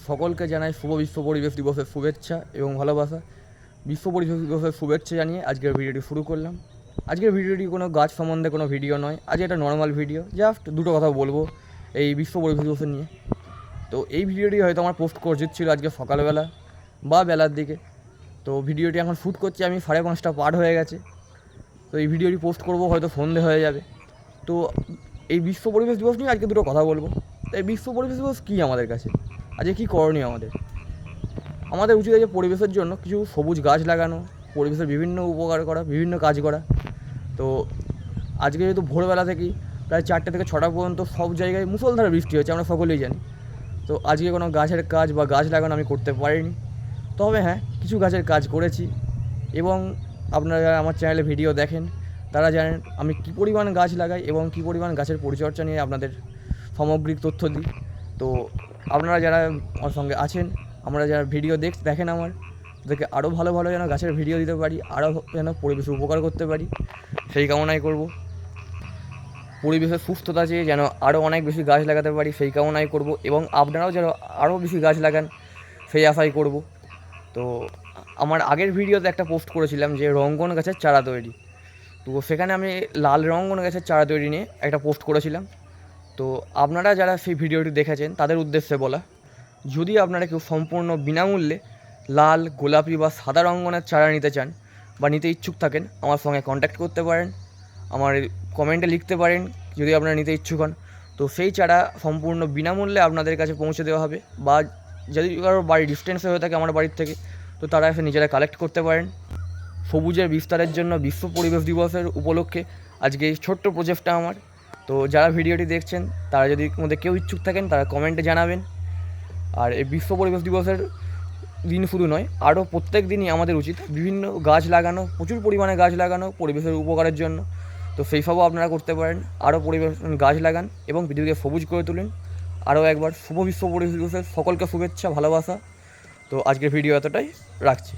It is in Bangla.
সকলকে জানাই শুভ বিশ্ব পরিবেশ দিবসের শুভেচ্ছা এবং ভালোবাসা। বিশ্ব পরিবেশ দিবসের শুভেচ্ছা জানিয়ে আজকের ভিডিওটি শুরু করলাম। আজকের ভিডিওটি কোনো গাছ সম্বন্ধে কোনো ভিডিও নয়, আজ এটা নর্মাল ভিডিও, জাস্ট দুটো কথা বলবো এই বিশ্ব পরিবেশ দিবসের নিয়ে। তো এই ভিডিওটি হয়তো আমার পোস্ট করা উচিত ছিল আজকে সকালবেলা বা বেলার দিকে। তো ভিডিওটি এখন শ্যুট করছি আমি, 5:30 পার হয়ে গেছে। তো এই ভিডিওটি পোস্ট করব হয়তো সন্ধে হয়ে যাবে। তো এই বিশ্ব পরিবেশ দিবস নিয়ে আজকে দুটো কথা বলবো। তো এই বিশ্ব পরিবেশ দিবস কী আমাদের কাছে, আজকে কী করণীয় আমাদের উচিত আছে পরিবেশের জন্য কিছু সবুজ গাছ লাগানো, পরিবেশের বিভিন্ন উপকার করা, বিভিন্ন কাজ করা। তো আজকে যেহেতু ভোরবেলা থেকেই প্রায় 4টে থেকে 6টা পর্যন্ত সব জায়গায় মুষলধারে বৃষ্টি হচ্ছে, আমরা সকলেই জানি। তো আজকে কোনো গাছের কাজ বা গাছ লাগানো আমি করতে পারিনি, তবে হ্যাঁ কিছু গাছের কাজ করেছি। এবং আপনারা যারা আমার চ্যানেলে ভিডিও দেখেন তারা জানেন আমি কী পরিমাণ গাছ লাগাই এবং কী পরিমাণ গাছের পরিচর্যা নিয়ে আপনাদের সামগ্রিক তথ্য দিই। তো আপনারা যারা আমার সঙ্গে আছেন, আমরা যারা ভিডিও দেখেন আমার, তাদেরকে আরও ভালো ভালো যেন গাছের ভিডিও দিতে পারি, আরও যেন পরিবেশের উপকার করতে পারি, সেই কামনাই করব। পরিবেশের সুস্থতা চেয়ে যেন আরও অনেক বেশি গাছ লাগাতে পারি, সেই কামনাই করব। এবং আপনারাও যেন আরও বেশি গাছ লাগান, সেই আশাই করব। তো আমার আগের ভিডিওতে একটা পোস্ট করেছিলাম যে রঙ্গন গাছের চারা তৈরি, তো সেখানে আমি লাল রঙ্গন গাছের চারা তৈরি নিয়ে একটা পোস্ট করেছিলাম। তো আপনারা যারা সেই ভিডিওটি দেখেছেন তাদের উদ্দেশ্যে বলা, যদি আপনারা কেউ সম্পূর্ণ বিনামূল্যে লাল, গোলাপি বা সাদা রঙ্গনের চারা নিতে চান বা নিতে ইচ্ছুক থাকেন, আমার সঙ্গে কন্ট্যাক্ট করতে পারেন, আমার কমেন্টে লিখতে পারেন যদি আপনারা নিতে ইচ্ছুক হন। তো সেই চারা সম্পূর্ণ বিনামূল্যে আপনাদের কাছে পৌঁছে দেওয়া হবে। বা যদি কারো বাড়ি ডিস্টেন্সে হয়ে থাকে আমার বাড়ির থেকে, তো তারা এসে নিজেরা কালেক্ট করতে পারেন। সবুজের বিস্তারের জন্য বিশ্ব পরিবেশ দিবসের উপলক্ষে আজকে এই ছোট্ট প্রজেক্টটা আমার। তো যারা ভিডিওটি দেখছেন তারা যদি মধ্যে কেউ ইচ্ছুক থাকেন তারা কমেন্টে জানাবেন। আর এই বিশ্ব পরিবেশ দিবসের দিন শুধু নয়, আরও প্রত্যেক দিনই আমাদের উচিত বিভিন্ন গাছ লাগানো, প্রচুর পরিমাণে গাছ লাগানো পরিবেশের উপকারের জন্য। তো সেই সবও আপনারা করতে পারেন, আরও পরিবেশ গাছ লাগান এবং পৃথিবীকে সবুজ করে তুলুন। আরও একবার শুভ বিশ্ব পরিবেশ দিবসের সকলকে শুভেচ্ছা, ভালোবাসা। তো আজকের ভিডিও এতটাই, রাখছি।